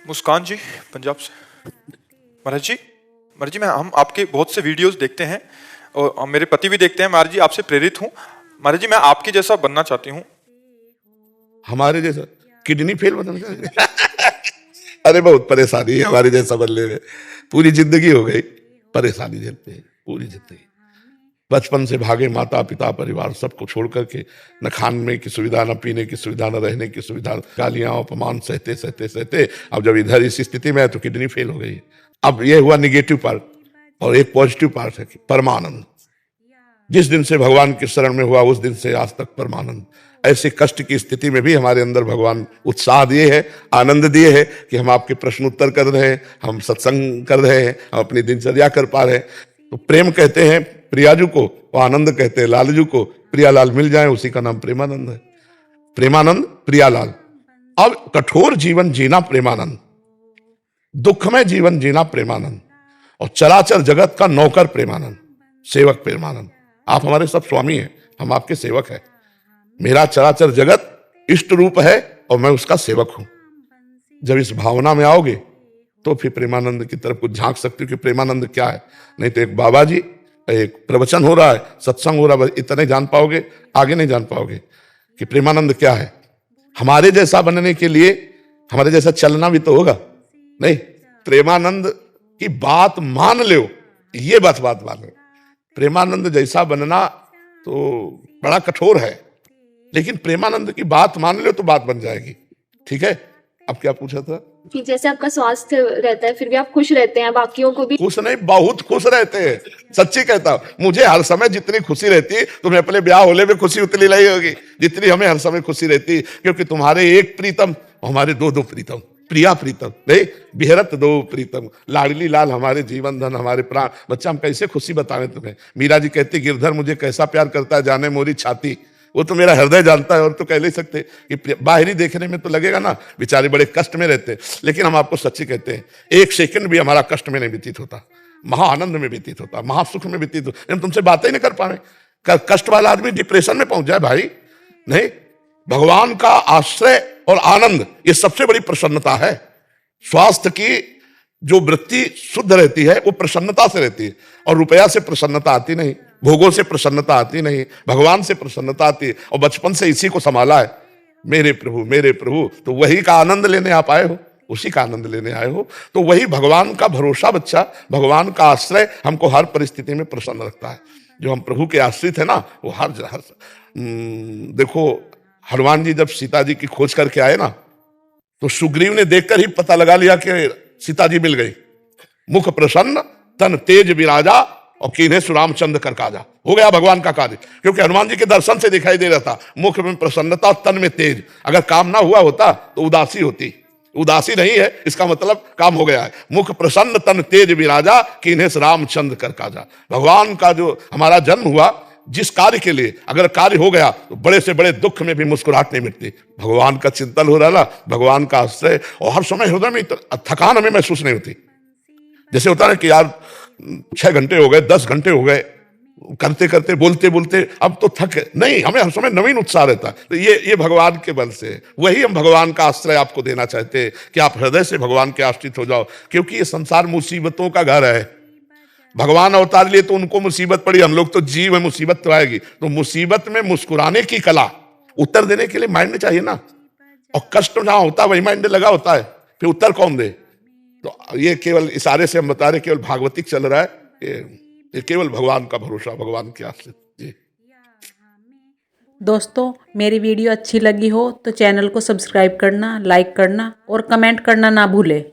मुस्कान जी पंजाब से। महाराज जी हम आपके बहुत से वीडियोस देखते हैं और मेरे पति भी देखते हैं। महाराज जी आपसे प्रेरित हूँ। महाराज जी मैं आपके जैसा बनना चाहती हूँ। हमारे जैसा किडनी फेल बनना चाहते अरे बहुत परेशानी है हमारे जैसा बनने में। पूरी जिंदगी हो गई परेशानी झेलते हैं, पूरी जिंदगी। बचपन से भागे माता पिता परिवार सबको छोड़ करके, न खाने की सुविधा, न पीने की सुविधा, न रहने की सुविधा, गालियां अपमान सहते सहते सहते अब जब इधर इस स्थिति में है तो किडनी फेल हो गई। अब ये हुआ निगेटिव पार्ट और एक पॉजिटिव पार्ट है कि परमानंद। जिस दिन से भगवान के शरण में हुआ उस दिन से आज तक परमानंद। ऐसे कष्ट की स्थिति में भी हमारे अंदर भगवान उत्साह दिए है, आनंद दिए है कि हम आपके प्रश्न उत्तर कर रहे हैं, हम सत्संग कर रहे हैं, हम अपनी दिनचर्या कर पा रहे हैं। तो प्रेम कहते हैं प्रियाजू को और आनंद कहते हैं लालजू को। प्रियालाल मिल जाए उसी का नाम प्रेमानंद है। प्रेमानंद प्रियालाल। अब कठोर जीवन जीना प्रेमानंद, दुखमय जीवन जीना प्रेमानंद, और चराचर जगत का नौकर प्रेमानंद, सेवक प्रेमानंद। आप हमारे सब स्वामी हैं, हम आपके सेवक हैं। मेरा चराचर जगत इष्ट रूप है और मैं उसका सेवक हूं। जब इस भावना में आओगे तो फिर प्रेमानंद की तरफ कुछ झांक सकते हो कि प्रेमानंद क्या है। नहीं तो एक बाबा जी, एक प्रवचन हो रहा है, सत्संग हो रहा है, इतने जान पाओगे, आगे नहीं जान पाओगे कि प्रेमानंद क्या है। हमारे जैसा बनने के लिए हमारे जैसा चलना भी तो होगा। नहीं, प्रेमानंद की बात मान लो, ये बात मान लो। प्रेमानंद जैसा बनना तो बड़ा कठोर है, लेकिन प्रेमानंद की बात मान लो तो बात बन जाएगी। ठीक है, अब क्या पूछा था? कि जैसे आपका स्वास्थ्य रहता है फिर भी आप खुश रहते हैं, बाकियों को भी खुश नहीं, बहुत खुश रहते हैं। सच्ची कहता हूं, मुझे हर समय जितनी खुशी रहती, तुम्हें अपने ब्याह होने में खुशी उतनी नहीं होगी जितनी हमें हर समय खुशी रहती, क्योंकि तुम्हारे एक प्रीतम, हमारे दो दो प्रीतम, प्रिया प्रीतम नहीं, बिहरत दो प्रीतम, लाडली लाल हमारे जीवन धन, हमारे प्राण। बच्चा हम कैसे खुशी बताएं तुम्हें। मीरा जी कहती गिरधर मुझे कैसा प्यार करता है जाने मोरी छाती। वो तो मेरा हृदय जानता है, और तो कह नहीं सकते कि बाहरी देखने में तो लगेगा ना बेचारे बड़े कष्ट में रहते हैं, लेकिन हम आपको सच्ची कहते हैं एक सेकंड भी हमारा कष्ट में नहीं व्यतीत होता, महा आनंद में व्यतीत होता, महासुख में व्यतीत होता। हम तुमसे बातें नहीं कर पा रहे। कष्ट वाला आदमी डिप्रेशन में पहुंच जाए भाई, नहीं। भगवान का आश्रय और आनंद ये सबसे बड़ी प्रसन्नता है। स्वास्थ्य की जो वृत्ति शुद्ध रहती है वो प्रसन्नता से रहती है, और रुपया से प्रसन्नता आती नहीं, भोगों से प्रसन्नता आती नहीं, भगवान से प्रसन्नता आती है। और बचपन से इसी को संभाला है, मेरे प्रभु। तो वही का आनंद लेने आप आए हो, उसी का आनंद लेने आए हो। तो वही भगवान का भरोसा बच्चा, भगवान का आश्रय हमको हर परिस्थिति में प्रसन्न रखता है। जो हम प्रभु के आश्रित है ना, वो हर देखो हनुमान जी जब सीता जी की खोज करके आए ना, तो सुग्रीव ने देखकर ही पता लगा लिया कि सीता जी मिल गई। मुख प्रसन्न तन तेज विराजा और कीन्हे सुरामचंद्र कर काजा। हो गया भगवान का कार्य, क्योंकि हनुमान जी के दर्शन से दिखाई दे रहा था मुख में प्रसन्नता, तन में तेज। अगर काम ना हुआ होता तो उदासी होती, उदासी नहीं है, इसका मतलब काम हो गया है। मुख प्रसन्न तन तेज विराजा कीन्हे रामचंद्र कर काजा। भगवान का जो हमारा जन्म हुआ, जिस कार्य के लिए अगर कार्य हो गया तो बड़े से बड़े दुख में भी मुस्कुराहट नहीं मिटती। भगवान का चिंतन हो रहा ना, भगवान का आश्रय, और हर समय हृदय में थकान हमें महसूस नहीं होती। जैसे होता है कि यार 6 घंटे हो गए, 10 घंटे हो गए, करते करते बोलते बोलते अब तो थक नहीं, हमें हर समय नवीन उत्साह रहता है। तो ये भगवान के बल से, वही हम भगवान का आश्रय आपको देना चाहते हैं कि आप हृदय से भगवान के आश्रित हो जाओ। क्योंकि ये संसार मुसीबतों का घर है। भगवान अवतार लिए तो उनको मुसीबत पड़ी, हम लोग तो जीव में मुसीबत तो आएगी। तो मुसीबत में मुस्कुराने की कला, उत्तर देने के लिए माइंड चाहिए ना, और कष्ट जहां होता है वही माइंड लगा होता है, फिर उत्तर कौन दे। तो ये केवल इशारे से हम बता रहे, केवल भागवतिक चल रहा है, ये केवल भगवान का भरोसा, भगवान के आश्रित। जी दोस्तों, मेरी वीडियो अच्छी लगी हो तो चैनल को सब्सक्राइब करना, लाइक करना और कमेंट करना ना भूलें।